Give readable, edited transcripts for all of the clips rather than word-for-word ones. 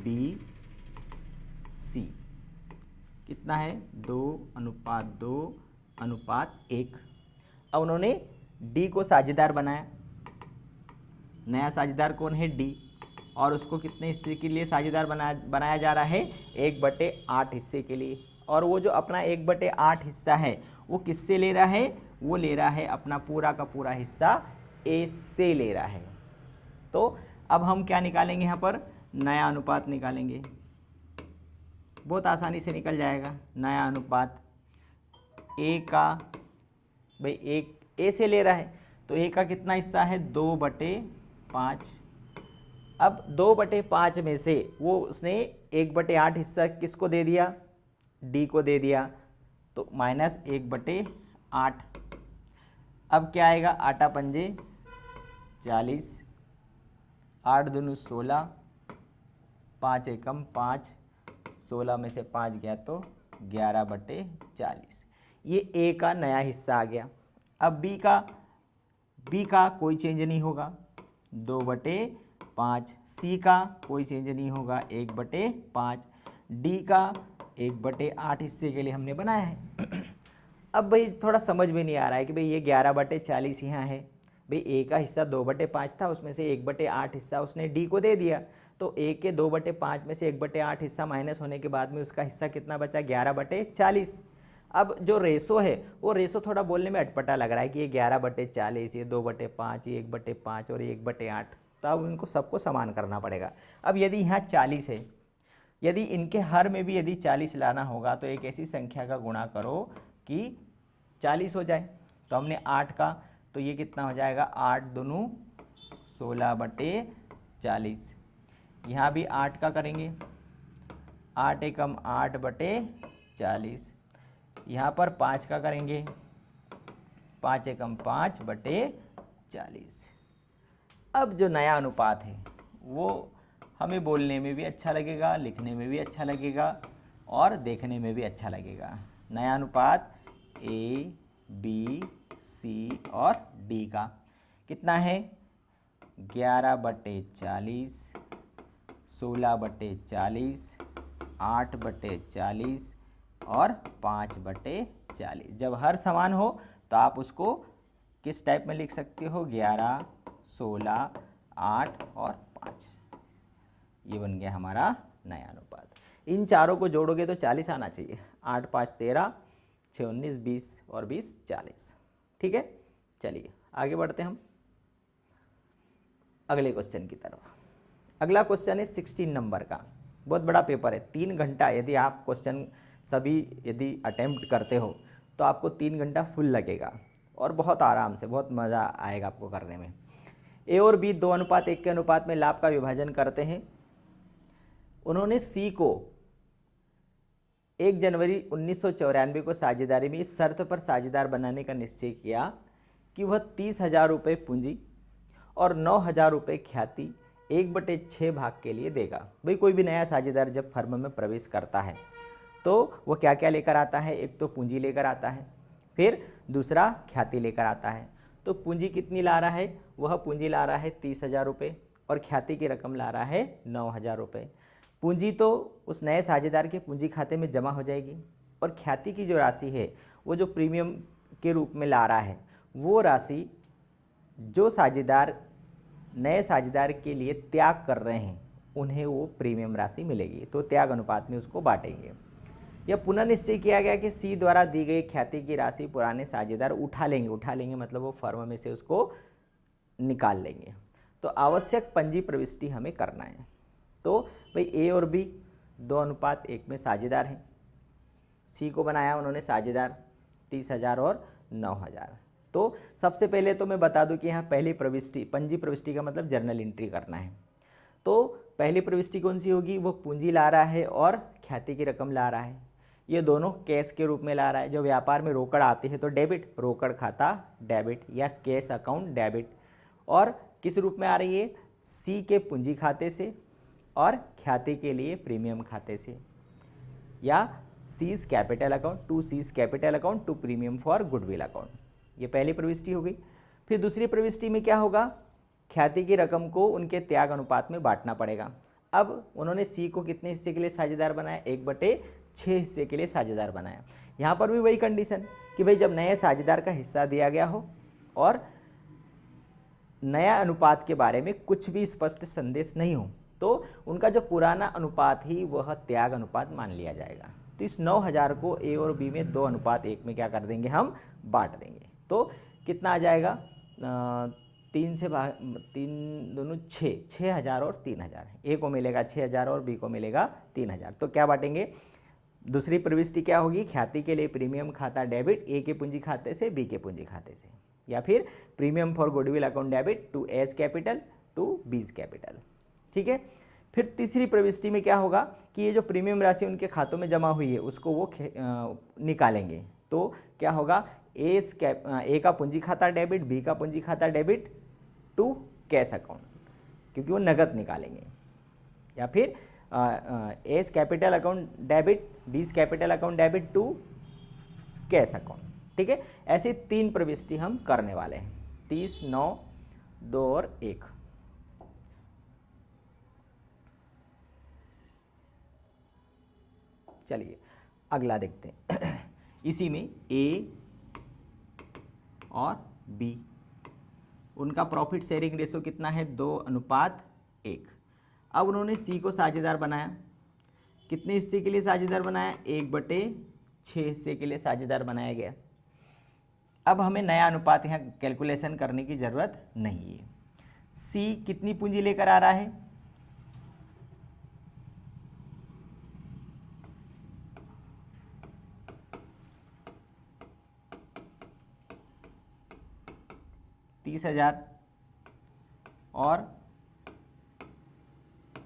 B C कितना है 2:2:1। अब उन्होंने डी को साझेदार बनाया, नया साझेदार कौन है डी, और उसको कितने हिस्से के लिए साझेदार बनाया जा रहा है 1/8 हिस्से के लिए। और वो जो अपना 1/8 हिस्सा है वो किससे ले रहा है, वो ले रहा है अपना पूरा का पूरा हिस्सा ए से ले रहा है। तो अब हम क्या निकालेंगे, यहाँ पर नया अनुपात निकालेंगे, बहुत आसानी से निकल जाएगा। नया अनुपात ए का, भाई एक ए से ले रहा है तो ए का कितना हिस्सा है 2/5। अब 2/5 में से वो उसने 1/8 हिस्सा किसको दे दिया, डी को दे दिया, तो -1/8। अब क्या आएगा, आटा पंजे 40, 8 दूनी 16, 5 एकम 5, 16 में से 5 गया तो 11/40। ये ए का नया हिस्सा आ गया। अब बी का कोई चेंज नहीं होगा 2/5, सी का कोई चेंज नहीं होगा 1/5, डी का 1/8 हिस्से के लिए हमने बनाया है। अब भाई थोड़ा समझ में नहीं आ रहा है कि भाई ये 11/40 यहाँ है, भाई ए का हिस्सा 2/5 था, उसमें से 1/8 हिस्सा उसने डी को दे दिया, तो ए के 2/5 में से 1/8 हिस्सा माइनस होने के बाद में उसका हिस्सा कितना बचा 11/40। अब जो रेशो है वो रेशो थोड़ा बोलने में अटपटा लग रहा है कि ये 11/40, ये 2/5, ये 1/5 और ये 1/8, तो अब इनको सबको समान करना पड़ेगा। अब यदि यहाँ 40 है, यदि इनके हर में भी यदि 40 लाना होगा तो एक ऐसी संख्या का गुणा करो कि 40 हो जाए। तो हमने 8 का, तो ये कितना हो जाएगा 8 दूनी 16/40। यहाँ भी 8 का करेंगे, 8 एकम 8/40। यहाँ पर 5 का करेंगे, 5 एकम 5/40। अब जो नया अनुपात है वो हमें बोलने में भी अच्छा लगेगा, लिखने में भी अच्छा लगेगा और देखने में भी अच्छा लगेगा। नया अनुपात ए, बी, सी और डी का कितना है 11/40, 16/40, 8/40 और 5/40। जब हर समान हो तो आप उसको किस टाइप में लिख सकते हो 11, 16, 8 और 5। ये बन गया हमारा नया अनुपात। इन चारों को जोड़ोगे तो 40 आना चाहिए। 8, 5, 13, 6, 19, 20 और 20, 40। ठीक है, चलिए आगे बढ़ते हैं हम अगले क्वेश्चन की तरफ। अगला क्वेश्चन है 16 नंबर का, बहुत बड़ा पेपर है। 3 घंटा यदि आप क्वेश्चन सभी यदि अटेम्प्ट करते हो तो आपको 3 घंटा फुल लगेगा और बहुत आराम से, बहुत मज़ा आएगा आपको करने में। ए और बी 2:1 के अनुपात में लाभ का विभाजन करते हैं। उन्होंने सी को 1 जनवरी 1994 को साझेदारी में इस शर्त पर साझेदार बनाने का निश्चय किया कि वह 30,000 रुपये पूंजी और 9,000 रुपये ख्याति 1/6 भाग के लिए देगा। भाई कोई भी नया साझेदार जब फर्म में प्रवेश करता है तो वो क्या क्या लेकर आता है, एक तो पूंजी लेकर आता है, फिर दूसरा ख्याति लेकर आता है। तो पूंजी कितनी ला रहा है, वह पूंजी ला रहा है 30,000 रुपये और ख्याति की रकम ला रहा है 9,000 रुपये। पूंजी तो उस नए साझेदार के पूंजी खाते में जमा हो जाएगी और ख्याति की जो राशि है वो जो प्रीमियम के रूप में ला रहा है वो राशि जो साझेदार नए साझेदार के लिए त्याग कर रहे हैं उन्हें वो प्रीमियम राशि मिलेगी। तो त्याग अनुपात में उसको बांटेंगे। यह पुनः निश्चय किया गया कि सी द्वारा दी गई ख्याति की राशि पुराने साझेदार उठा लेंगे मतलब वो फर्म में से उसको निकाल लेंगे। तो आवश्यक पंजी प्रविष्टि हमें करना है। तो भाई ए और बी 2:1 में साझेदार हैं। सी को बनाया उन्होंने साझेदार 30,000 और 9,000। तो सबसे पहले तो मैं बता दूं कि यहाँ पहली प्रविष्टि, पंजी प्रविष्टि का मतलब जर्नल एंट्री करना है। तो पहली प्रविष्टि कौन सी होगी, वो पूंजी ला रहा है और ख्याति की रकम ला रहा है। ये दोनों कैश के रूप में ला रहा है। जब व्यापार में रोकड़ आती है तो डेबिट, रोकड़ खाता डेबिट या कैश अकाउंट डेबिट। और किस रूप में आ रही है, सी के पूंजी खाते से और ख्याति के लिए प्रीमियम खाते से, या C's capital account to C's capital account to premium for goodwill account. ये पहली प्रविष्टि हो गई। फिर दूसरी प्रविष्टि में क्या होगा, ख्याति की रकम को उनके त्याग अनुपात में बांटना पड़ेगा। अब उन्होंने सी को कितने हिस्से के लिए साझेदार बनाया, 1/6 हिस्से के लिए साझेदार बनाया। यहाँ पर भी वही कंडीशन कि भाई जब नए साझेदार का हिस्सा दिया गया हो और नया अनुपात के बारे में कुछ भी स्पष्ट संदेश नहीं हो तो उनका जो पुराना अनुपात ही वह त्याग अनुपात मान लिया जाएगा। तो इस 9000 को ए और बी में 2:1 में क्या कर देंगे, हम बांट देंगे। तो कितना आ जाएगा, 3 से तीन दोनों 6,000 और 3,000। ए को मिलेगा 6,000 और बी को मिलेगा 3,000। तो क्या बांटेंगे, दूसरी प्रविष्टि क्या होगी, ख्याति के लिए प्रीमियम खाता डेबिट ए के पूंजी खाते से बी के पूंजी खाते से, या फिर premium for goodwill account debit to A's capital to B's capital. ठीक है। फिर तीसरी प्रविष्टि में क्या होगा कि ये जो प्रीमियम राशि उनके खातों में जमा हुई है उसको वो निकालेंगे। तो क्या होगा, ए का पूंजी खाता डेबिट, बी का पूंजी खाता डेबिट टू कैश अकाउंट, क्योंकि वो नगद निकालेंगे, या फिर A's capital account debit, B's capital account debit to cash account. ठीक है। ऐसे 3 प्रविष्टि हम करने वाले हैं, 30, 9, 2 और 1। चलिए अगला देखते हैं। इसी में ए और बी, उनका प्रॉफिट शेयरिंग रेशो कितना है, 2:1। अब उन्होंने सी को साझेदार बनाया, कितने हिस्से के लिए साझेदार बनाया, 1/6 हिस्से के लिए साझेदार बनाया गया। अब हमें नया अनुपात यहाँ कैलकुलेशन करने की ज़रूरत नहीं है। सी कितनी पूंजी लेकर आ रहा है, $30,000 और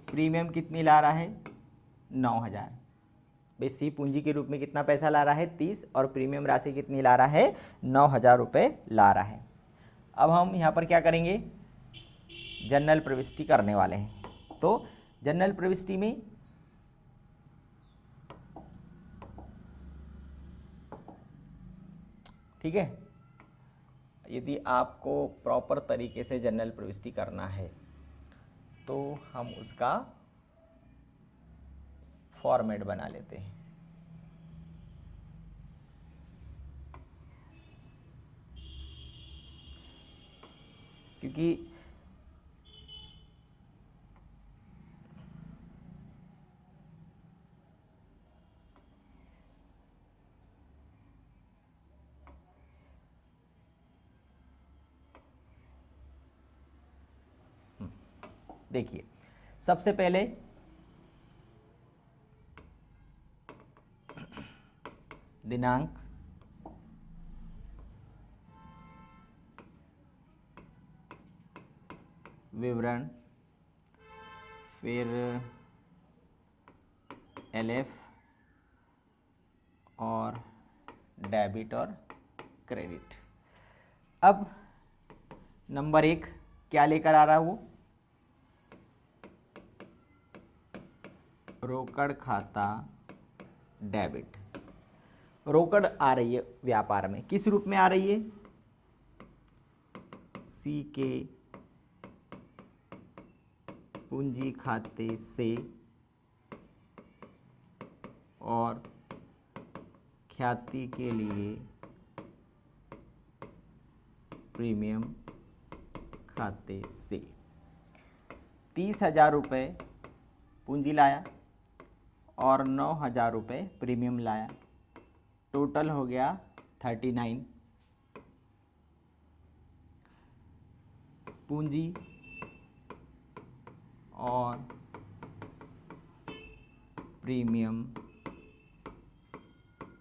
प्रीमियम कितनी ला रहा है, 9,000। भाई सी पूंजी के रूप में कितना पैसा ला रहा है, 30, और प्रीमियम राशि कितनी ला रहा है, 9,000 रुपये ला रहा है। अब हम यहाँ पर क्या करेंगे, जनरल प्रविष्टि करने वाले हैं। तो जनरल प्रविष्टि में ठीक है, यदि आपको प्रॉपर तरीके से जनरल प्रविष्टि करना है तो हम उसका फॉर्मेट बना लेते हैं। क्योंकि देखिए सबसे पहले दिनांक, विवरण, फिर एलएफ और डेबिट और क्रेडिट। अब नंबर 1 क्या लेकर आ रहा है वो, रोकड़ खाता डेबिट। रोकड़ आ रही है व्यापार में, किस रूप में आ रही है, सी के पूंजी खाते से और ख्याति के लिए प्रीमियम खाते से। 30,000 रुपये पूंजी लाया और 9,000 रुपये प्रीमियम लाया, टोटल हो गया 39। पूंजी और प्रीमियम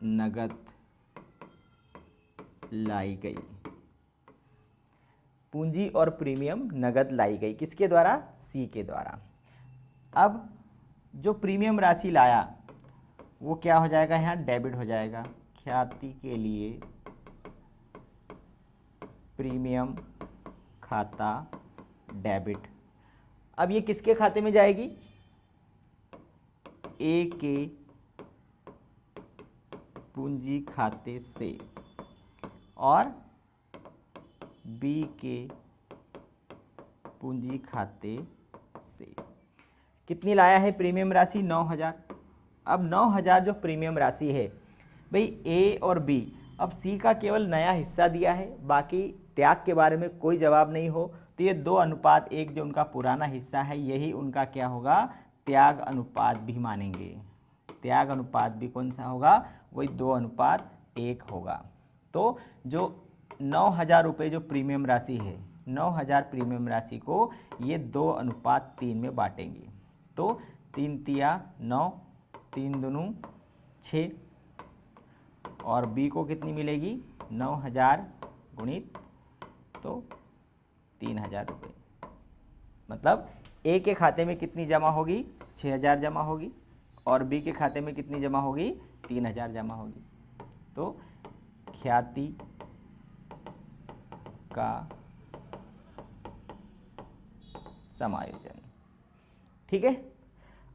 नगद लाई गई। पूंजी और प्रीमियम नगद लाई गई किसके द्वारा, सी के द्वारा। अब जो प्रीमियम राशि लाया वो क्या हो जाएगा, यहाँ डेबिट हो जाएगा, ख्याति के लिए प्रीमियम खाता डेबिट। अब ये किसके खाते में जाएगी, ए के पूंजी खाते से और बी के पूंजी खाते से। कितनी लाया है प्रीमियम राशि? 9000। अब 9000 जो प्रीमियम राशि है भाई, ए और बी, अब सी का केवल नया हिस्सा दिया है, बाकी त्याग के बारे में कोई जवाब नहीं हो, तो ये 2:1 जो उनका पुराना हिस्सा है यही उनका क्या होगा? त्याग अनुपात भी मानेंगे। त्याग अनुपात भी कौन सा होगा? वही 2:1 होगा। तो जो 9000 रुपये जो प्रीमियम राशि है, 9000 प्रीमियम राशि को ये 2:3 में बांटेंगे। तो 3 तिया 9, 3 दूनी 6, और बी को कितनी मिलेगी? 9000 गुणित तो 3000 रुपये। मतलब ए के खाते में कितनी जमा होगी? 6000 जमा होगी, और बी के खाते में कितनी जमा होगी? 3000 जमा होगी। तो ख्याति का समायोजन। ठीक है।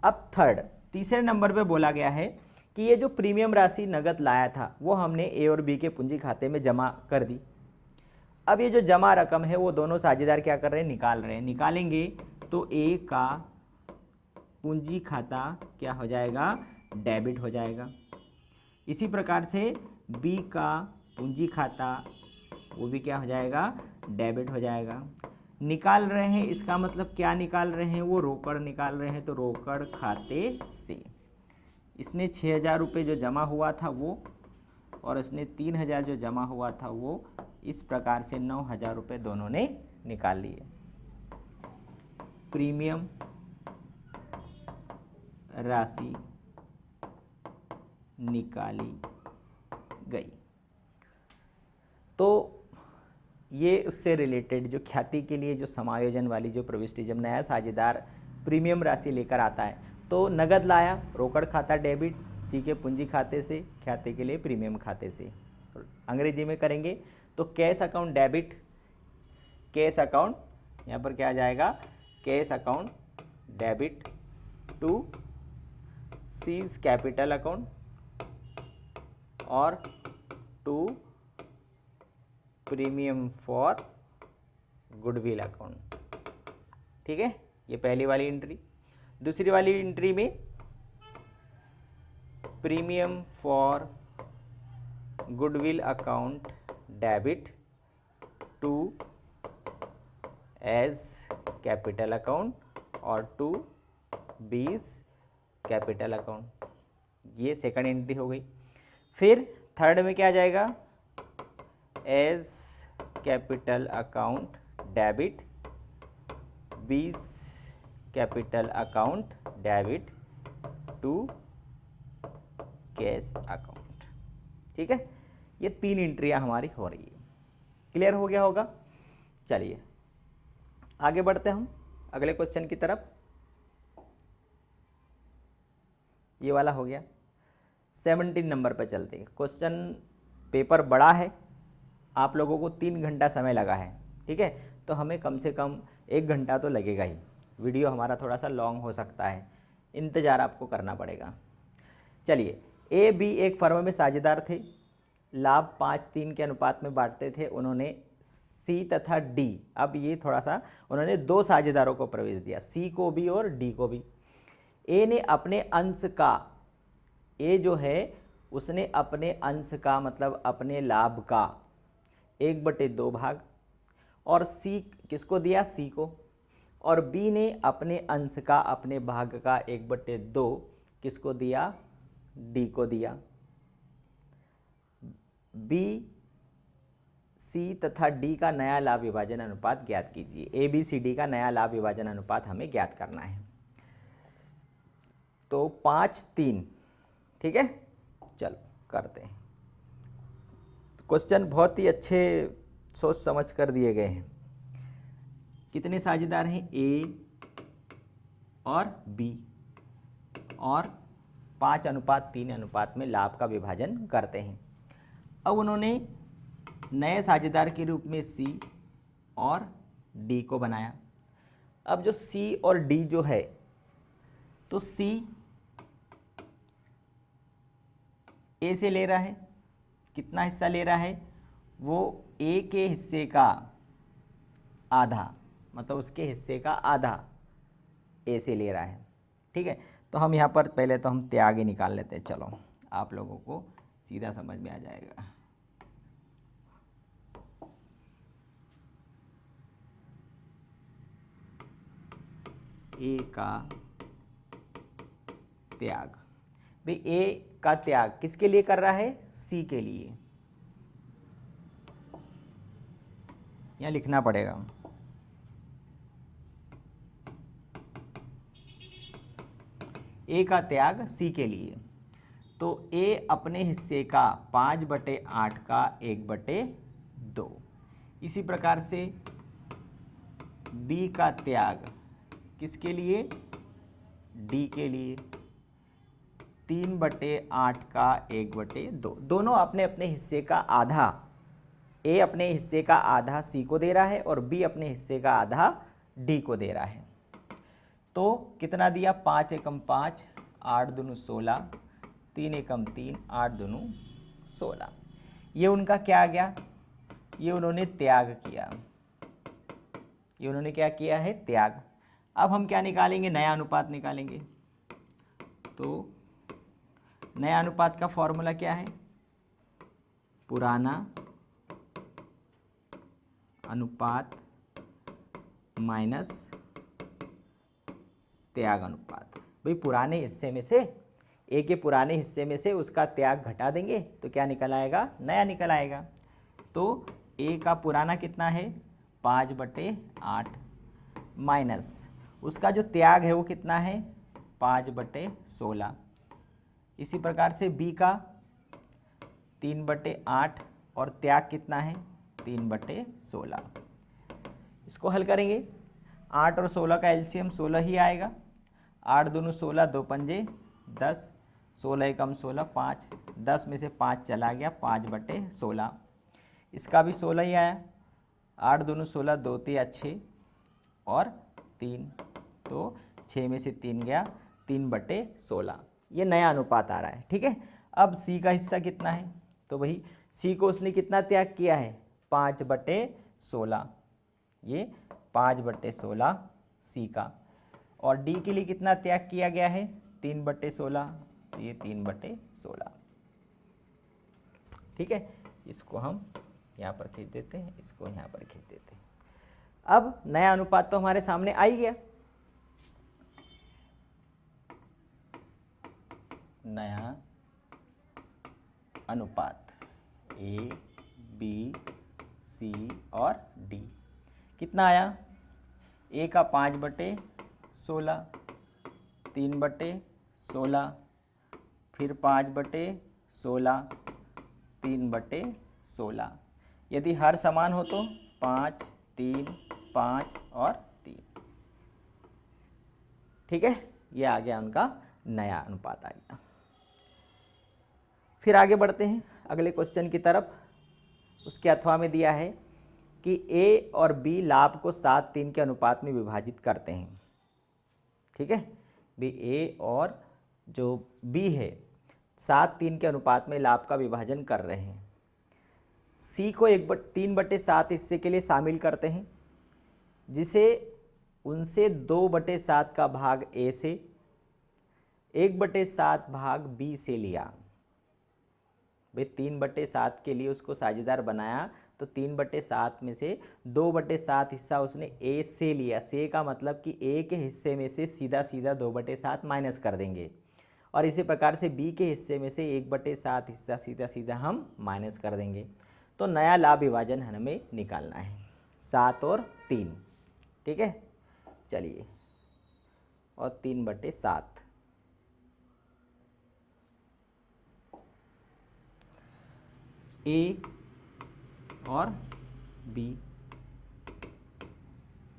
अब थर्ड, तीसरे नंबर पे बोला गया है कि ये जो प्रीमियम राशि नगद लाया था वो हमने ए और बी के पूंजी खाते में जमा कर दी। अब ये जो जमा रकम है वो दोनों साझेदार क्या कर रहे हैं? निकाल रहे हैं। निकालेंगे तो ए का पूंजी खाता क्या हो जाएगा? डेबिट हो जाएगा। इसी प्रकार से बी का पूंजी खाता वो भी क्या हो जाएगा? डेबिट हो जाएगा। निकाल रहे हैं, इसका मतलब क्या निकाल रहे हैं? वो रोकड़ निकाल रहे हैं, तो रोकड़ खाते से इसने 6000 रुपये जो जमा हुआ था वो, और इसने 3000 जो जमा हुआ था वो, इस प्रकार से 9000 रुपये दोनों ने निकाल लिए। प्रीमियम राशि निकाली गई। तो ये उससे रिलेटेड जो ख्याति के लिए जो समायोजन वाली जो प्रविष्टि, जब नया साझेदार प्रीमियम राशि लेकर आता है तो नगद लाया, रोकड़ खाता डेबिट, सी के पूंजी खाते से, ख्याति के लिए प्रीमियम खाते से। अंग्रेजी में करेंगे तो cash account debit, cash account, यहाँ पर क्या आ जाएगा? Cash account debit to C's capital account और to premium for goodwill account. ठीक है, ये पहली वाली एंट्री। दूसरी वाली एंट्री में premium for goodwill account debit to A's capital account और टू बीज कैपिटल अकाउंट। ये सेकंड एंट्री हो गई। फिर थर्ड में क्या आ जाएगा? A's capital account debit B's capital account debit to cash account. ठीक है, ये 3 एंट्रियां हमारी हो रही है। क्लियर हो गया होगा? चलिए आगे बढ़ते हैं हम अगले क्वेश्चन की तरफ। ये वाला हो गया। 17 नंबर पर चलते हैं। क्वेश्चन पेपर बड़ा है, आप लोगों को 3 घंटा समय लगा है। ठीक है, तो हमें कम से कम 1 घंटा तो लगेगा ही। वीडियो हमारा थोड़ा सा लॉन्ग हो सकता है, इंतज़ार आपको करना पड़ेगा। चलिए, ए बी एक फर्म में साझेदार थे, लाभ 5-3 के अनुपात में बांटते थे। उन्होंने सी तथा डी, अब ये थोड़ा सा उन्होंने 2 साझेदारों को प्रवेश दिया, सी को भी और डी को भी। ए ने अपने अंश का, ए जो है उसने अपने अंश का मतलब अपने लाभ का 1/2 भाग, और सी किसको दिया? सी को। और बी ने अपने अंश का अपने भाग का 1/2 किसको दिया? डी को दिया। बी, सी तथा डी का नया लाभ विभाजन अनुपात ज्ञात कीजिए। ए बी सी डी का नया लाभ विभाजन अनुपात हमें ज्ञात करना है। तो 5-3, ठीक है, चलो करते हैं। क्वेश्चन बहुत ही अच्छे सोच समझ कर दिए गए हैं। कितने साझेदार हैं? ए और बी, और 5:3 में लाभ का विभाजन करते हैं। अब उन्होंने नए साझेदार के रूप में सी और डी को बनाया। अब जो सी और डी जो है, तो सी ए से ले रहा है, कितना हिस्सा ले रहा है? वो ए के हिस्से का आधा, मतलब उसके हिस्से का आधा ए से ले रहा है। ठीक है, तो हम यहाँ पर पहले तो हम त्याग ही निकाल लेते हैं, चलो आप लोगों को सीधा समझ में आ जाएगा। ए का त्याग, भाई ए का त्याग किसके लिए कर रहा है, सी के लिए, यहाँ लिखना पड़ेगा। ए का त्याग सी के लिए, तो ए अपने हिस्से का 5/8 का 1/2। इसी प्रकार से बी का त्याग किसके लिए, डी के लिए, 3/8 का 1/2। दोनों अपने अपने हिस्से का आधा, ए अपने हिस्से का आधा सी को दे रहा है और बी अपने हिस्से का आधा डी को दे रहा है। तो कितना दिया, 5 एकम 5, 8 दूनी 16, 3 एकम 3, 8 दूनी 16। ये उनका क्या आ गया, ये उन्होंने त्याग किया, ये उन्होंने क्या किया है, त्याग। अब हम क्या निकालेंगे, नया अनुपात निकालेंगे। तो नया अनुपात का फॉर्मूला क्या है, पुराना अनुपात माइनस त्याग अनुपात। भाई पुराने हिस्से में से, ए के पुराने हिस्से में से उसका त्याग घटा देंगे तो क्या निकल आएगा, नया निकल आएगा। तो ए का पुराना कितना है, 5/8 माइनस उसका जो त्याग है वो कितना है, 5/16। इसी प्रकार से बी का 3/8 और त्याग कितना है, 3/16। इसको हल करेंगे, 8 और 16 का एलसीएम 16 ही आएगा। 8 दूनी 16, 2 पंजे 10, 16 एकम 16, 5, 10 में से 5 चला गया, 5/16। इसका भी 16 ही आया। 8 दूनी 16, 2 तिया 6 और 3, तो 6 में से 3 गया, 3/16। ये नया अनुपात आ रहा है, ठीक है। अब सी का हिस्सा कितना है, तो वही सी को उसने कितना त्याग किया है, 5/16, ये 5/16 सी का। और डी के लिए कितना त्याग किया गया है, 3/16, तो ये 3/16, ठीक है। इसको हम यहाँ पर खींच देते हैं, इसको यहाँ पर खींच देते हैं। अब नया अनुपात तो हमारे सामने आ ही गया। नया अनुपात ए बी सी और डी कितना आया, ए का 5/16, 3/16, फिर 5/16, 3/16। यदि हर समान हो तो 5, 3, 5 और 3, ठीक है। ये आ गया उनका नया अनुपात आ गया। फिर आगे बढ़ते हैं अगले क्वेश्चन की तरफ। उसके अथवा में दिया है कि ए और बी लाभ को 7:3 के अनुपात में विभाजित करते हैं, ठीक है। भी ए और जो बी है 7:3 के अनुपात में लाभ का विभाजन कर रहे हैं। सी को 3/7 हिस्से के लिए शामिल करते हैं, जिसे उनसे 2/7 का भाग ए से, 1/7 भाग बी से लिया। भाई 3/7 के लिए उसको साझेदार बनाया, तो 3/7 में से 2/7 हिस्सा उसने ए से लिया। से का मतलब कि ए के हिस्से में से सीधा सीधा 2/7 माइनस कर देंगे, और इसी प्रकार से बी के हिस्से में से 1/7 हिस्सा सीधा सीधा हम माइनस कर देंगे। तो नया लाभ विभाजन हमें निकालना है, 7 और 3, ठीक है। चलिए, और 3/7, ए और बी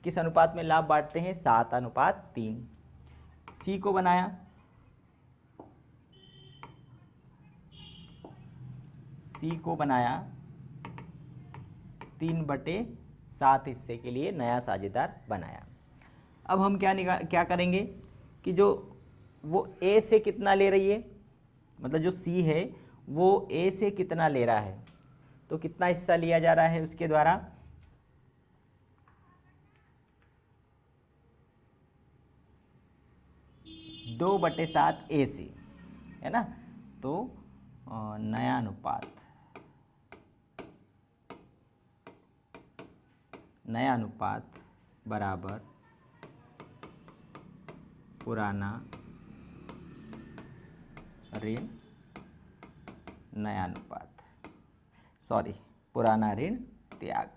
किस अनुपात में लाभ बांटते हैं, 7:3। सी को बनाया, सी को बनाया 3/7 हिस्से के लिए नया साझेदार बनाया। अब हम क्या करेंगे कि जो वो ए से कितना ले रही है, मतलब जो सी है वो ए से कितना ले रहा है, तो कितना हिस्सा लिया जा रहा है उसके द्वारा, 2/7 AC, है ना। तो नया अनुपात बराबर पुराना ऋण नया अनुपात, सॉरी, पुराना ऋण त्याग।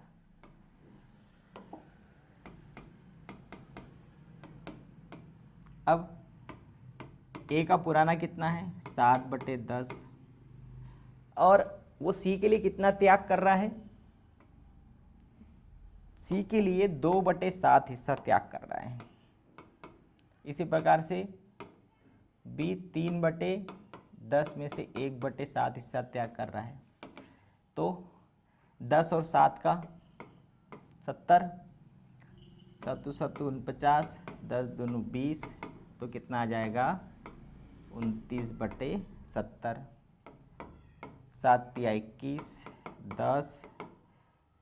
अब ए का पुराना कितना है 7/10, और वो सी के लिए कितना त्याग कर रहा है, सी के लिए 2/7 हिस्सा त्याग कर रहा है। इसी प्रकार से बी 3/10 में से 1/7 हिस्सा त्याग कर रहा है। तो 10 और 7 का 70, 7 7 49, 10 दूनी 20, तो कितना आ जाएगा 29/70, 7 या 21, 10,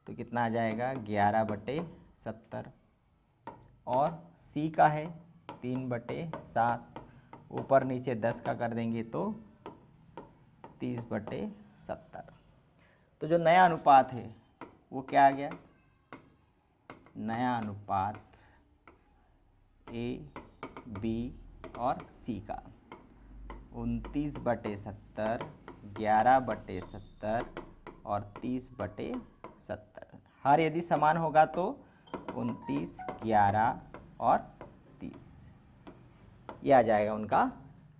तो कितना आ जाएगा 11/70, और सी का है 3/7, ऊपर नीचे 10 का कर देंगे तो 30/70। तो जो नया अनुपात है वो क्या आ गया, नया अनुपात ए बी और सी का 29/70, 11/70 और 30/70। हर यदि समान होगा तो 29, 11 और 30, ये आ जाएगा उनका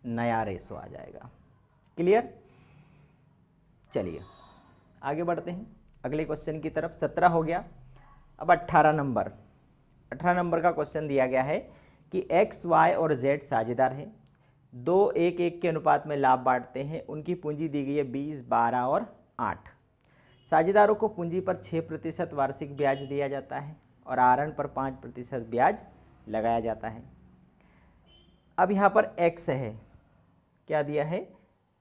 नया रेशो आ जाएगा। क्लियर। चलिए आगे बढ़ते हैं अगले क्वेश्चन की तरफ। 17 हो गया। अब 18 नंबर का क्वेश्चन दिया गया है कि एक्स वाई और जेड साझेदार हैं, 2:1 के अनुपात में लाभ बांटते हैं, उनकी पूंजी दी गई है 20, 12 और 8। साझेदारों को पूंजी पर 6% वार्षिक ब्याज दिया जाता है और आहरण पर 5% ब्याज लगाया जाता है। अब यहाँ पर x है, क्या दिया है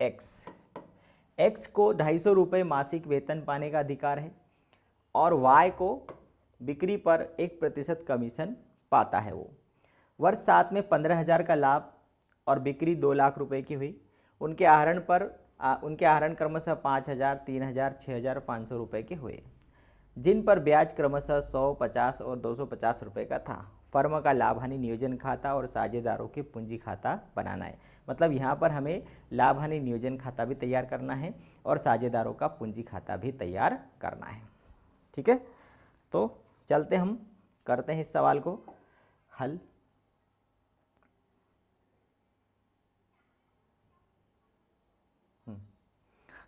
x को 250 रुपये मासिक वेतन पाने का अधिकार है और y को बिक्री पर 1% कमीशन पाता है। वो वर्ष 7 में 15,000 का लाभ और बिक्री 2 लाख रुपए की हुई। उनके आहरण क्रमशः 5,000, 3,000, 6,500 रुपये के हुए, जिन पर ब्याज क्रमशः 100, 50 और 250 रुपये का था। फर्म का लाभ हानि नियोजन खाता और साझेदारों के पूंजी खाता बनाना है। मतलब यहाँ पर हमें लाभ हानि नियोजन खाता भी तैयार करना है और साझेदारों का पूंजी खाता भी तैयार करना है। ठीक है, तो चलते हम करते हैं इस सवाल को हल।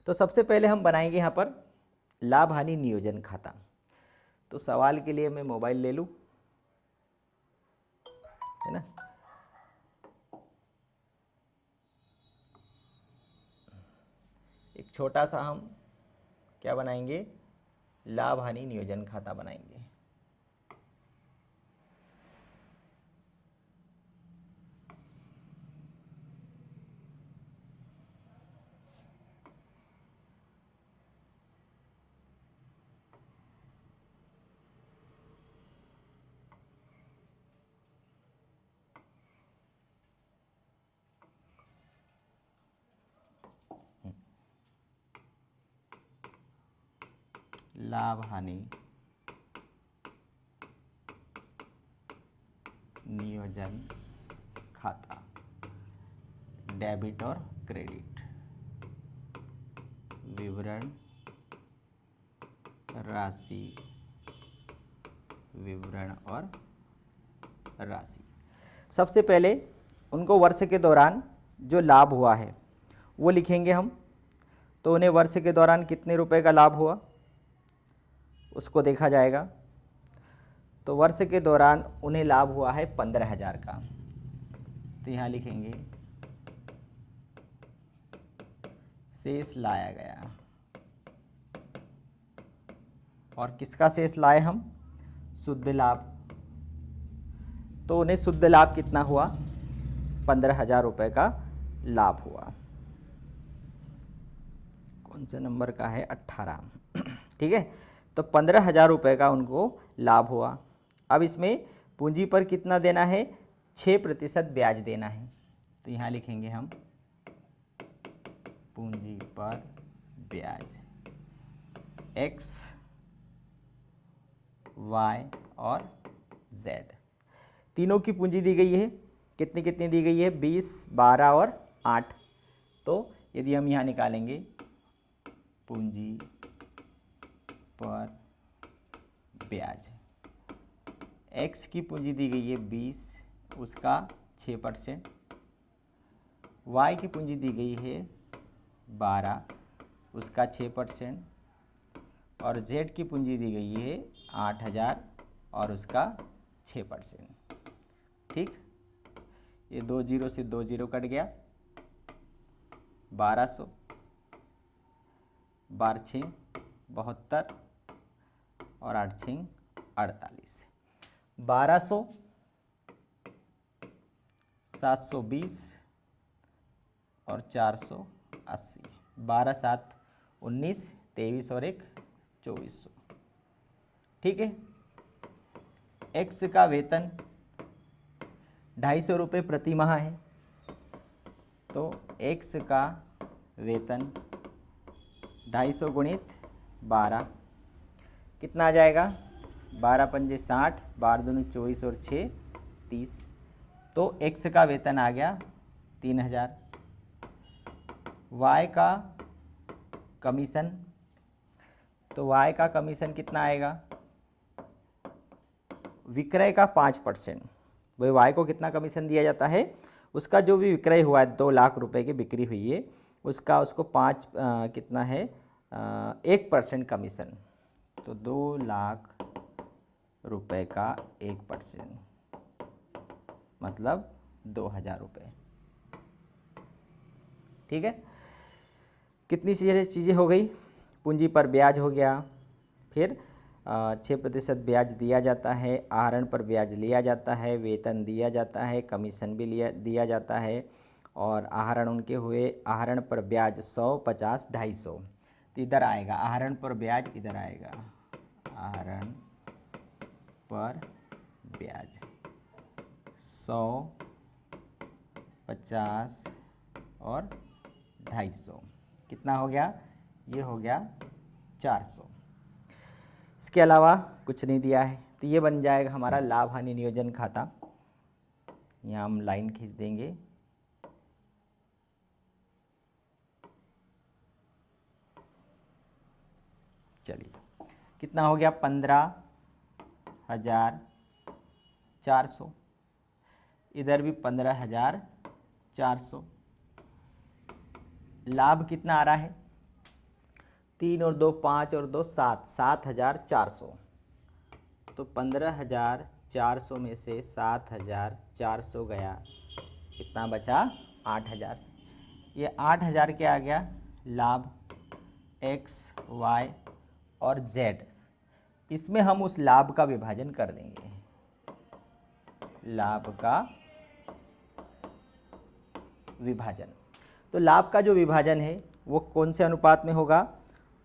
तो सबसे पहले हम बनाएंगे यहाँ पर लाभ हानि नियोजन खाता। तो सवाल के लिए मैं मोबाइल ले लूँ, है ना। एक छोटा सा हम क्या बनाएंगे, लाभ हानि नियोजन खाता बनाएंगे। लाभ हानि नियोजन खाता, डेबिट और क्रेडिट, विवरण राशि, विवरण और राशि। सबसे पहले उनको वर्ष के दौरान जो लाभ हुआ है वो लिखेंगे हम। तो उन्हें वर्ष के दौरान कितने रुपए का लाभ हुआ उसको देखा जाएगा। तो वर्ष के दौरान उन्हें लाभ हुआ है 15,000 का, तो यहाँ लिखेंगे शेष लाया गया। और किसका शेष लाए हम, शुद्ध लाभ। तो उन्हें शुद्ध लाभ कितना हुआ, 15,000 रुपये का लाभ हुआ। कौन से नंबर का है, 18। ठीक है, तो 15,000 रुपये का उनको लाभ हुआ। अब इसमें पूंजी पर कितना देना है, 6% ब्याज देना है। तो यहाँ लिखेंगे हम पूंजी पर ब्याज x, y और z। तीनों की पूंजी दी गई है, कितनी कितनी दी गई है, 20, 12 और 8। तो यदि हम यहाँ निकालेंगे पूंजी पर ब्याज, x की पूंजी दी गई है 20, उसका 6%, y की पूंजी दी गई है 12, उसका 6%, और z की पूंजी दी गई है 8000 और उसका 6%। ठीक, ये 2 जीरो से 2 जीरो कट गया, 1200, 12 6 72 और 8 6 48, 1200, 720 और 480, 12 7 19, 23 और 1 2400। ठीक है, x का वेतन 250 रुपये प्रति माह है, तो x का वेतन 250 गुणित 12 कितना आ जाएगा, 12 पंजे 60, 12 दूनी 24 और 6 30। तो x का वेतन आ गया 3000। y का कमीशन, तो y का कमीशन कितना आएगा, विक्रय का 5%। वही y को कितना कमीशन दिया जाता है, उसका जो भी विक्रय हुआ है 2 लाख रुपए की बिक्री हुई है, उसका उसको कितना है 1% कमीशन। तो 2 लाख रुपए का 1% मतलब 2000 रुपये। ठीक है, कितनी चीज़ें हो गई, पूंजी पर ब्याज हो गया, फिर 6% ब्याज दिया जाता है, आहरण पर ब्याज लिया जाता है, वेतन दिया जाता है, कमीशन भी दिया जाता है, और आहरण उनके हुए, आहरण पर ब्याज 100, 50, 250। तो इधर आएगा आहरण पर ब्याज, इधर आएगा आहरण पर ब्याज 100, 50 और 250, कितना हो गया, ये हो गया 400। इसके अलावा कुछ नहीं दिया है, तो ये बन जाएगा हमारा लाभ हानि नियोजन खाता। यहाँ हम लाइन खींच देंगे, चलिए कितना हो गया, 15,400, इधर भी 15,400। लाभ कितना आ रहा है, 3 और 2 5 और 2 7, 7,400। तो 15,400 में से 7,400 गया, कितना बचा, 8,000। ये 8,000 क्या आ गया, लाभ x, y और z। इसमें हम उस लाभ का विभाजन कर देंगे, लाभ का विभाजन। तो लाभ का जो विभाजन है वो कौन से अनुपात में होगा,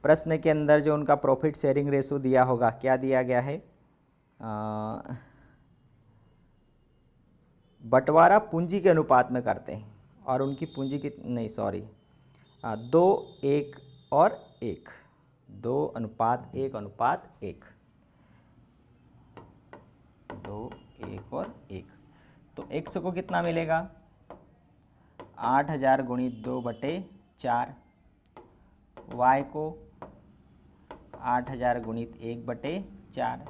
प्रश्न के अंदर जो उनका प्रॉफिट शेयरिंग रेशो दिया होगा, क्या दिया गया है, बंटवारा पूंजी के अनुपात में करते हैं, और उनकी पूंजी की नहीं सॉरी 2 1 और 1, 2:1:1, 2 1 और 1। तो x को कितना मिलेगा, 8,000 गुणित 2/4, y को 8,000 गुणित 1/4,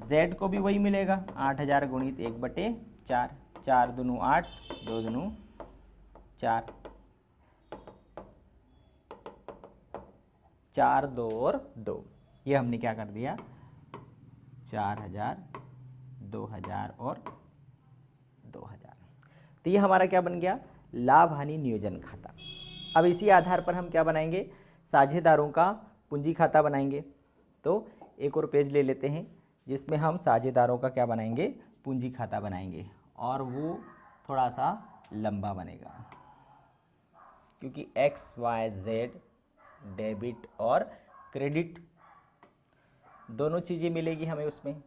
z को भी वही मिलेगा 8,000 गुणित 1/4, 4 दूनी 8, 2 दूनी 4, 4 2 और 2, ये हमने क्या कर दिया, 4,000, 2,000 और 2,000। तो ये हमारा क्या बन गया, लाभ हानि नियोजन खाता। अब इसी आधार पर हम क्या बनाएंगे, साझेदारों का पूंजी खाता बनाएंगे। तो एक और पेज ले लेते हैं जिसमें हम साझेदारों का क्या बनाएंगे, पूंजी खाता बनाएंगे, और वो थोड़ा सा लंबा बनेगा क्योंकि x y z डेबिट और क्रेडिट दोनों चीज़ें मिलेगी हमें उसमें।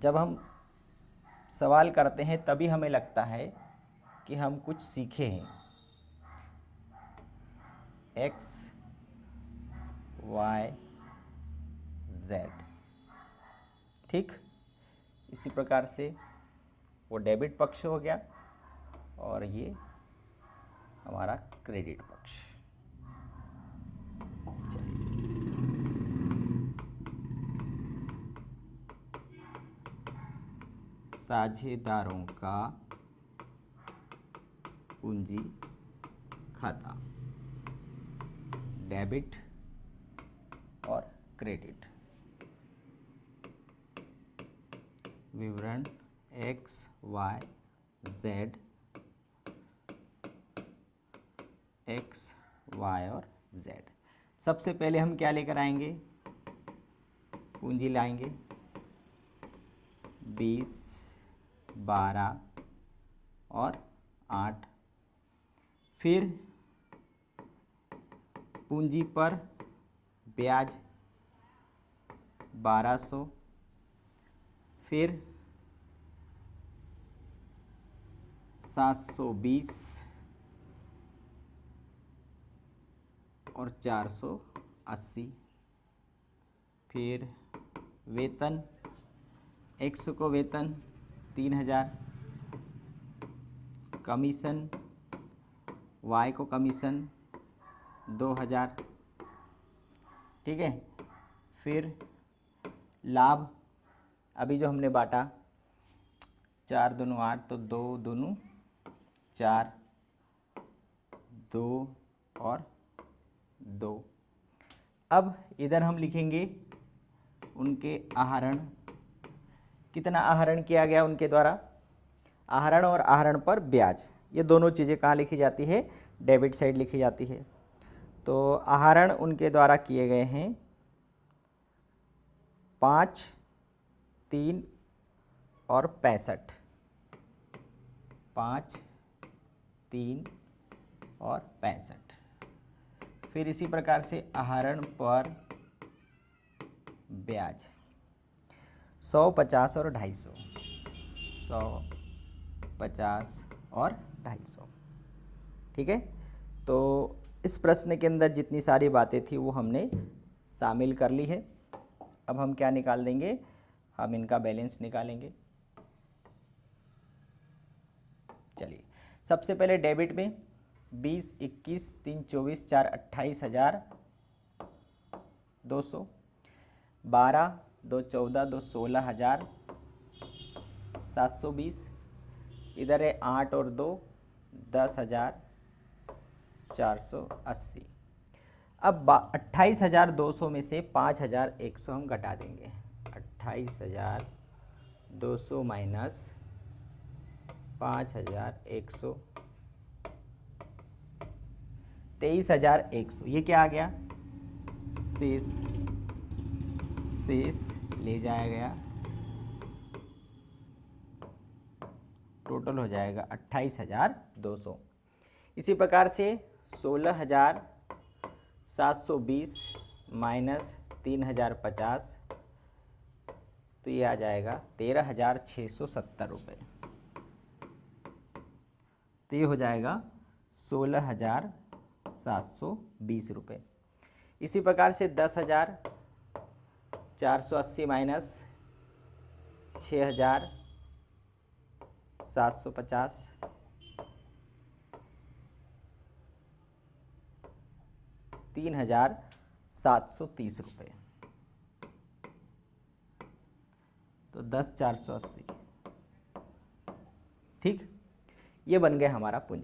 जब हम सवाल करते हैं तभी हमें लगता है कि हम कुछ सीखे हैं। एक्स वाई जेड, ठीक। इसी प्रकार से वो डेबिट पक्ष हो गया और ये हमारा क्रेडिट पक्ष। साझेदारों का पूंजी खाता, डेबिट और क्रेडिट। विवरण X Y Z, X Y और जेड। सबसे पहले हम क्या लेकर आएंगे? पूंजी लाएंगे 20, 12 और 8। फिर पूंजी पर ब्याज 1200, फिर 720 और 480। फिर वेतन, एक्स को वेतन 3000, कमीशन, वाई को कमीशन 2000, ठीक है। फिर लाभ, अभी जो हमने बांटा 4 दूनी 8, तो 2 दूनी 4, 2 और 2। अब इधर हम लिखेंगे उनके आहरण। कितना आहरण किया गया उनके द्वारा? आहरण और आहरण पर ब्याज, ये दोनों चीज़ें कहाँ लिखी जाती है? डेबिट साइड लिखी जाती है। तो आहरण उनके द्वारा किए गए हैं 5, 3 और 65। 5, 3 और 65। फिर इसी प्रकार से आहरण पर ब्याज 100, 50 और 250। 100, 50 और 250, ठीक है। तो इस प्रश्न के अंदर जितनी सारी बातें थी वो हमने शामिल कर ली है। अब हम क्या निकाल देंगे? हम इनका बैलेंस निकालेंगे। चलिए, सबसे पहले डेबिट में 20, 21, 3, 24, 4, 28,200, 12, 2, 14, 2, 16,720। इधर है 8 और 2, 10,480। अब 28,200 में से 5,100 हम घटा देंगे। 28,200 माइनस 5,100, 23,100। ये क्या आ गया? शेष ले जाया गया, टोटल हो जाएगा 28,200। इसी प्रकार से 16,720 माइनस 3,050, तो ये आ जाएगा 13,670 रुपये। तो ये हो जाएगा 16,720 रुपये। इसी प्रकार से 10,480 माइनस 6,750, 3,730 रुपये। तो 10,480, ठीक। ये बन गया हमारा पूंजी।